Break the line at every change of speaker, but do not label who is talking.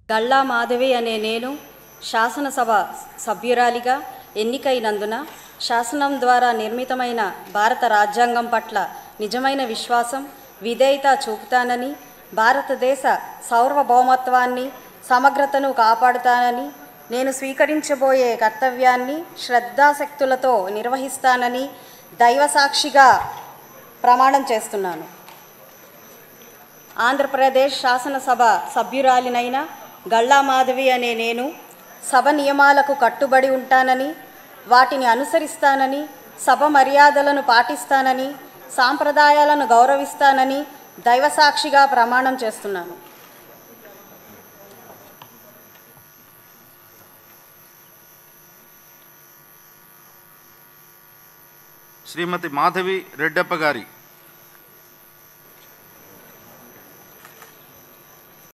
గల్లా మాధవి అనే నేను శాసనసభ సభ్యురాలిగా ఎన్నికైనందున శాసనం ద్వారా నిర్మితమైన భారత రాజ్యాంగం పట్ల నిజమైన విశ్వాసం, విధేయత చూపుతానని, భారతదేశ సార్వభౌమత్వాన్ని, సమగ్రతను కాపాడుతానని, నేను స్వీకరించబోయే కర్తవ్యాన్ని శ్రద్ధాశక్తులతో నిర్వహిస్తానని దైవసాక్షిగా ప్రమాణం చేస్తున్నాను. ఆంధ్రప్రదేశ్ శాసనసభ సభ్యురాలినైన గల్లా మాధవి అనే నేను సభ నియమాలకు కట్టుబడి ఉంటానని, వాటిని అనుసరిస్తానని, సభ మర్యాదలను పాటిస్తానని, సాంప్రదాయాలను గౌరవిస్తానని దైవసాక్షిగా ప్రమాణం చేస్తున్నాను.
శ్రీమతి మాధవి రెడ్డప్ప గారి